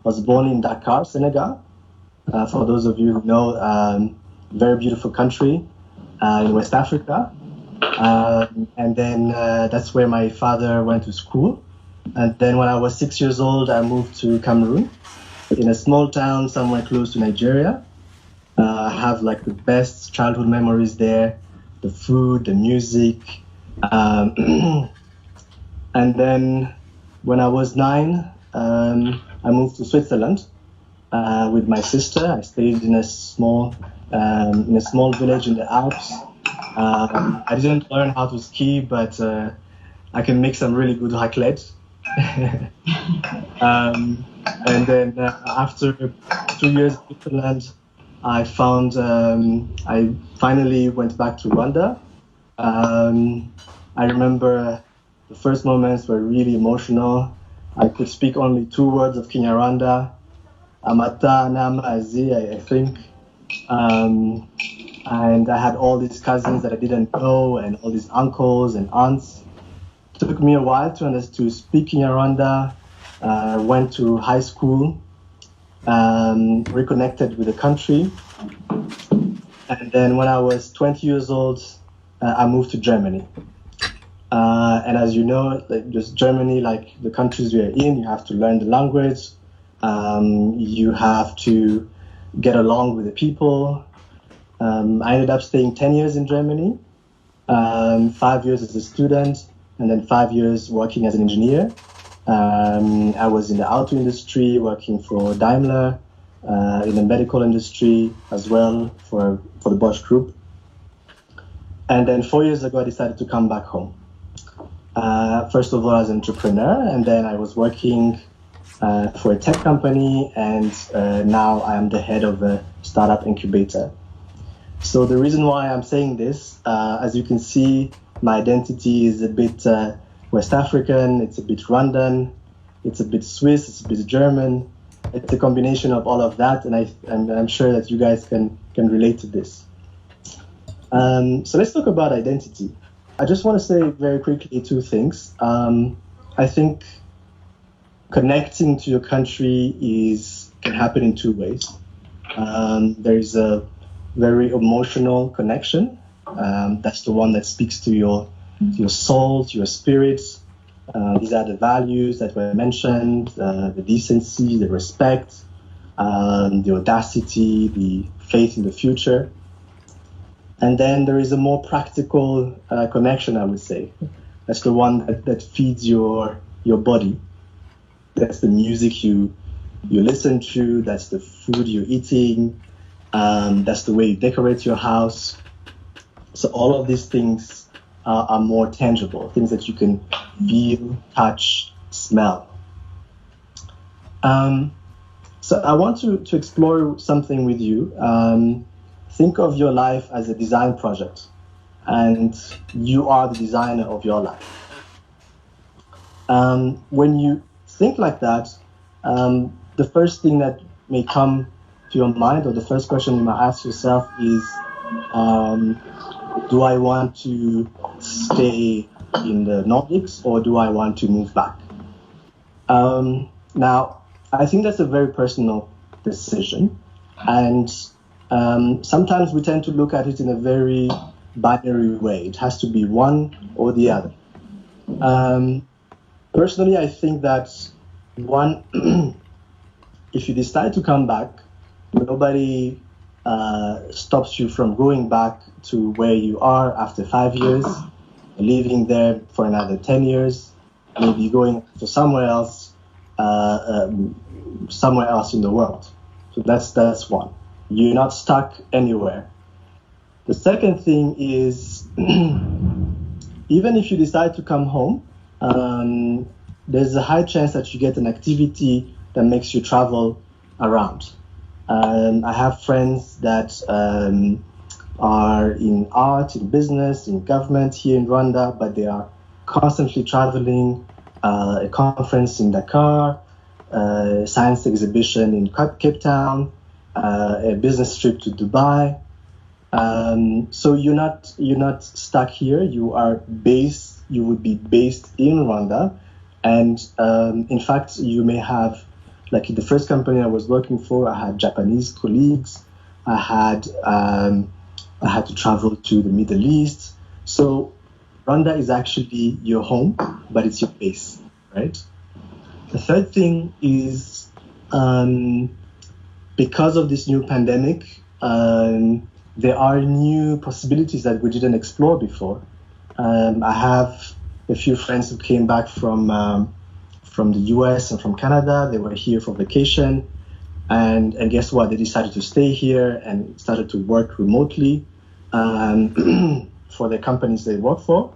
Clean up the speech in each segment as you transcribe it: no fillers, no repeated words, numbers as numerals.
was born in Dakar, Senegal. For those of you who know, very beautiful country in West Africa. And then that's where my father went to school. And then when I was 6 years old, I moved to Cameroon, in a small town somewhere close to Nigeria. I have like the best childhood memories there, the food, the music. And then when I was 9, I moved to Switzerland with my sister. I stayed in a small village in the Alps. I didn't learn how to ski, but I can make some really good raclette. And then after 2 years in Switzerland, I finally went back to Rwanda. I remember the first moments were really emotional. I could speak only 2 words of Kinyarwanda, Amata, Namazi, I think. And I had all these cousins that I didn't know, and all these uncles and aunts. It took me a while to speak Kinyarwanda. Went to high school, reconnected with the country. And then when I was 20 years old, I moved to Germany. And as you know, just Germany, like the countries we are in, you have to learn the language. You have to get along with the people. I ended up staying 10 years in Germany, 5 years as a student, and then 5 years working as an engineer. I was in the auto industry, working for Daimler, in the medical industry as well for the Bosch Group. And then 4 years ago, I decided to come back home. First of all, as an entrepreneur, and then I was working for a tech company, and now I am the head of a startup incubator. So the reason why I'm saying this, as you can see, my identity is a bit West African, it's a bit Rwandan, it's a bit Swiss, it's a bit German. It's a combination of all of that, and I'm sure that you guys can relate to this. So let's talk about identity. I just want to say very quickly 2 things. I think connecting to your country can happen in 2 ways. There is a very emotional connection. That's the one that speaks to your soul, to your spirit. These are the values that were mentioned, the decency, the respect, the audacity, the faith in the future. And then there is a more practical connection, I would say. That's the one that feeds your body. That's the music you listen to, that's the food you're eating, that's the way you decorate your house. So all of these things are more tangible, things that you can feel, touch, smell. So I want to explore something with you. Think of your life as a design project, and you are the designer of your life. When you think like that, the first thing that may come to your mind, or the first question you might ask yourself is, do I want to stay in the Nordics, or do I want to move back? Now, I think that's a very personal decision, and sometimes we tend to look at it in a very binary way. It has to be one or the other. Personally, I think that if you decide to come back, nobody stops you from going back to where you are after 5 years, living there for another 10 years, maybe going to somewhere else in the world. So that's one. You're not stuck anywhere. The second thing is, even if you decide to come home, there's a high chance that you get an activity that makes you travel around. I have friends that are in art, in business, in government here in Rwanda, but they are constantly traveling, a conference in Dakar, a science exhibition in Cape Town, a business trip to Dubai. So you're not stuck here. You would be based in Rwanda, and in fact, you may have like in the first company I was working for, I had Japanese colleagues. I had to travel to the Middle East. So Rwanda is actually your home, but it's your base, right? The third thing is because of this new pandemic, there are new possibilities that we didn't explore before. I have a few friends who came back from the US and from Canada. They were here for vacation. And guess what? They decided to stay here and started to work remotely for the companies they work for.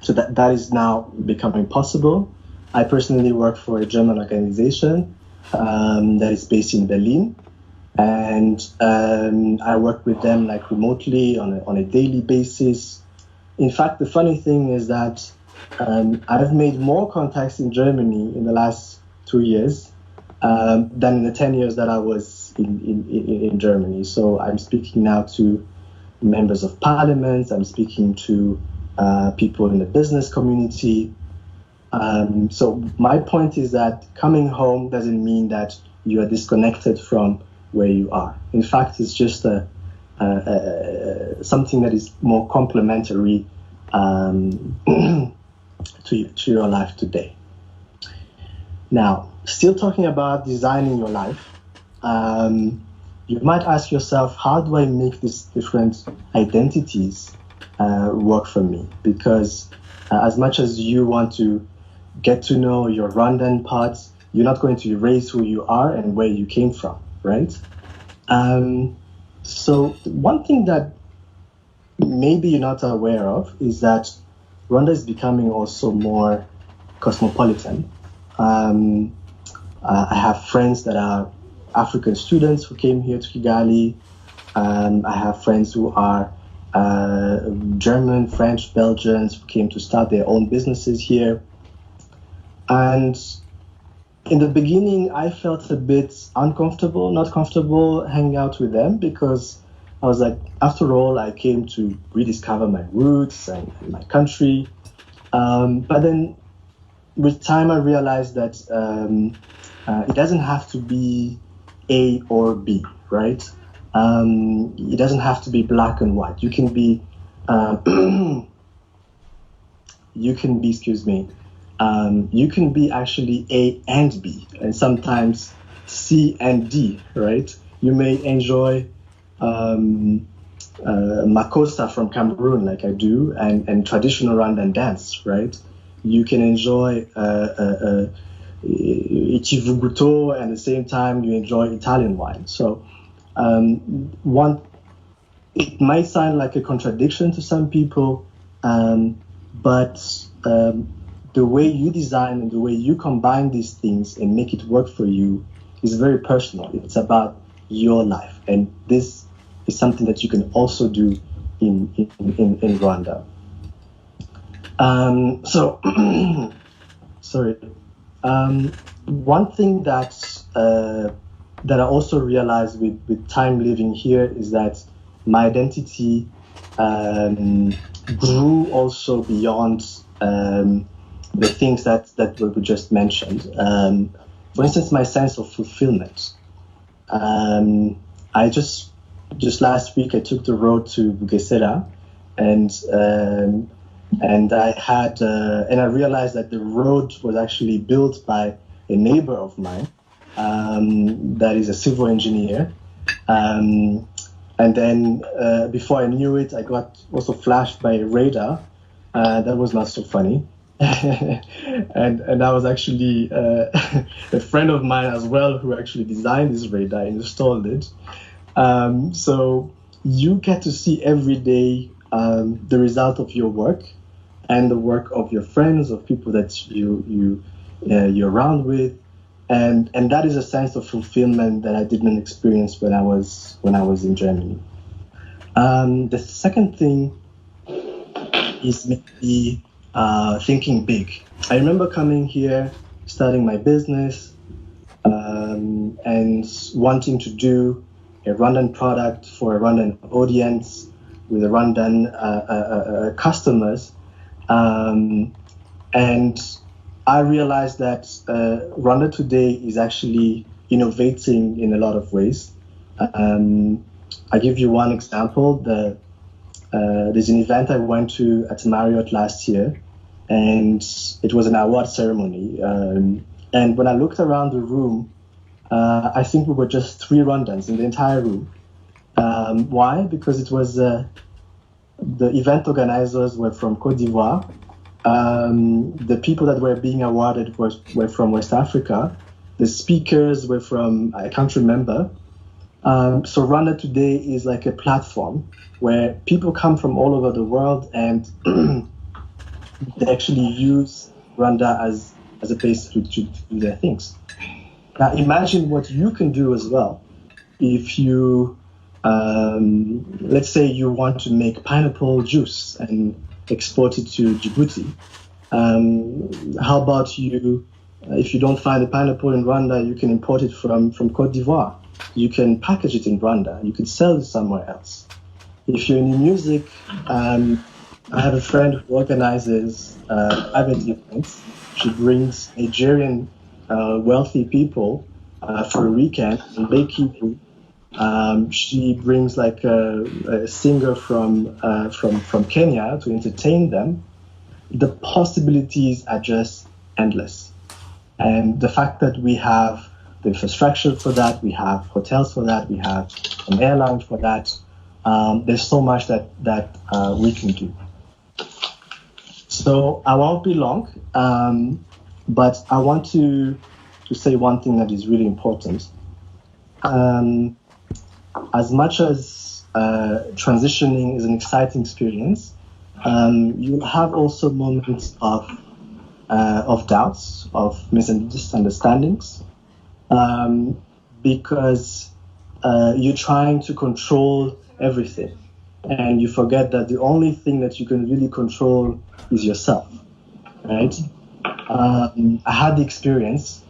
So that is now becoming possible. I personally work for a German organization that is based in Berlin. And I work with them like remotely on a daily basis. In fact, the funny thing is that I've made more contacts in Germany in the last 2 years than in the 10 years that I was in Germany. So I'm speaking now to members of parliament. I'm speaking to people in the business community. So my point is that coming home doesn't mean that you are disconnected from where you are. In fact, it's just something that is more complementary to your life today. Now, still talking about designing your life, you might ask yourself, how do I make these different identities work for me? Because as much as you want to get to know your Rwandan parts, you're not going to erase who you are and where you came from, right? So one thing that maybe you're not aware of is that Rwanda is becoming also more cosmopolitan. I have friends that are African students who came here to Kigali. I have friends who are German, French, Belgians who came to start their own businesses here. And in the beginning, I felt a bit uncomfortable, not comfortable hanging out with them because I was like, after all, I came to rediscover my roots and my country. But then with time, I realized that it doesn't have to be A or B, right? It doesn't have to be black and white. You can be, you can be actually A and B, and sometimes C and D, right? You may enjoy Makossa from Cameroon, like I do, and traditional Rwandan dance, right? You can enjoy Ichivuguto, and at the same time you enjoy Italian wine. So it might sound like a contradiction to some people, but the way you design and the way you combine these things and make it work for you is very personal. It's about your life, and this is something that you can also do in Rwanda. Sorry. One thing that I also realized with time living here is that my identity grew also beyond the things that we just mentioned. For instance, my sense of fulfillment. I just last week I took the road to Bugesera, and I realized that the road was actually built by a neighbor of mine that is a civil engineer. And then before I knew it, I got also flashed by a radar. That was not so funny. and that was actually a friend of mine as well who actually designed this radar and installed it. So you get to see every day the result of your work and the work of your friends, of people that you're around with, and that is a sense of fulfillment that I didn't experience when I was in Germany. The second thing is maybe thinking big. I remember coming here, starting my business, and wanting to do a Rwandan product for a Rwandan audience with a Rwandan customers. And I realized that Rwanda today is actually innovating in a lot of ways. I give you one example. There's an event I went to at Marriott last year, and it was an award ceremony. And when I looked around the room, I think we were just 3 Rwandans in the entire room. Why? Because it was the event organizers were from Côte d'Ivoire. The people that were being awarded were from West Africa. The speakers were from, I can't remember. So Rwanda today is like a platform where people come from all over the world, and they actually use Rwanda as a place to do their things. Now imagine what you can do as well if you, let's say you want to make pineapple juice and export it to Djibouti. How about you, if you don't find the pineapple in Rwanda, you can import it from Côte d'Ivoire. You can package it in Rwanda. You can sell it somewhere else. If you're in music, I have a friend who organizes private events. She brings Nigerian wealthy people for a weekend and they keep you. She brings like a singer from Kenya to entertain them. The possibilities are just endless. And the fact that we have the infrastructure for that, we have hotels for that, we have an airline for that, there's so much that we can do. So I won't be long, but I want to say one thing that is really important. As much as transitioning is an exciting experience, you'll have also moments of doubts, of misunderstandings, because you're trying to control everything, and you forget that the only thing that you can really control is yourself, right? I had the experience,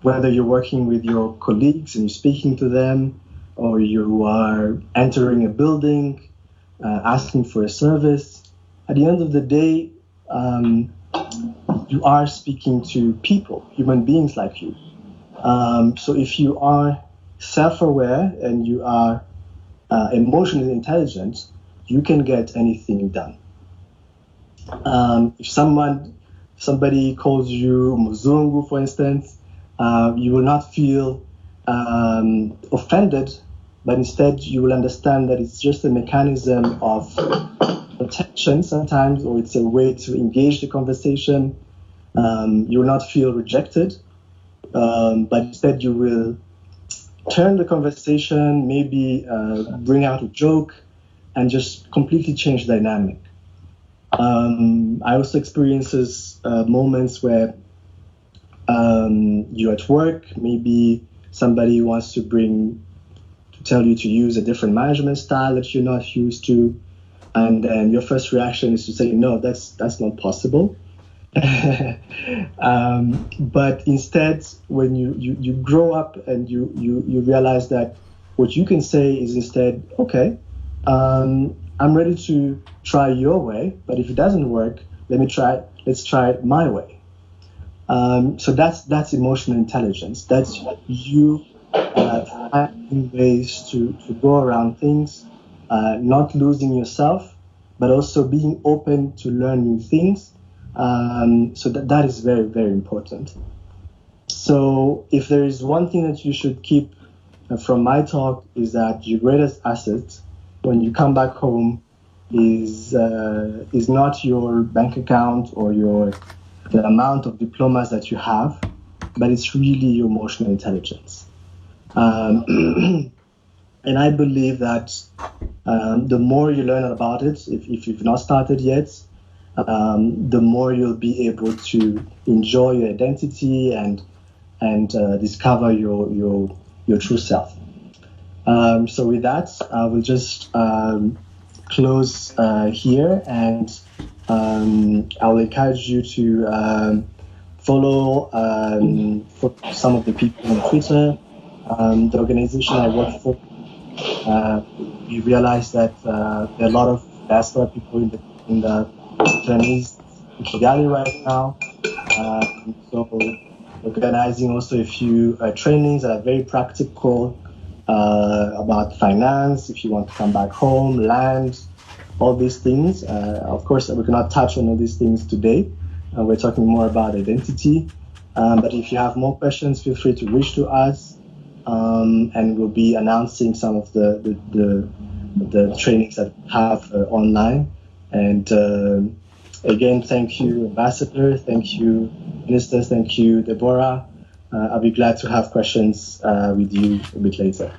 whether you're working with your colleagues and you're speaking to them, or you are entering a building, asking for a service, at the end of the day, you are speaking to people, human beings like you. So if you are self-aware and you are emotionally intelligent, you can get anything done. If somebody calls you Muzungu, for instance, you will not feel offended, but instead you will understand that it's just a mechanism of protection sometimes, or it's a way to engage the conversation. You will not feel rejected, but instead you will turn the conversation, maybe bring out a joke, and just completely change the dynamic. I also experiences moments where you're at work, maybe somebody wants to tell you to use a different management style that you're not used to, and then your first reaction is to say, no, that's not possible. But instead, when you grow up and you realize that what you can say is instead, okay, I'm ready to try your way, but if it doesn't work, let's try it my way. So that's emotional intelligence. That's you finding ways to go around things, not losing yourself, but also being open to learn new things. So that is very, very important. So if there is one thing that you should keep from my talk, is that your greatest asset when you come back home is not your bank account or the amount of diplomas that you have, but it's really your emotional intelligence. And I believe that the more you learn about it, if you've not started yet, the more you'll be able to enjoy your identity and discover your true self. So with that, I will just close here, and I will encourage you to follow some of the people on Twitter. The organization I work for, we realized that there are a lot of diaspora people in the Sudanese Kigali right now. So organizing also a few trainings that are very practical about finance, if you want to come back home, land, all these things. Of course, we cannot touch on all these things today. We're talking more about identity. But if you have more questions, feel free to reach to us. And we'll be announcing some of the trainings that we have online. And again, thank you, Ambassador. Thank you, Ministers. Thank you, Deborah. I'll be glad to have questions with you a bit later.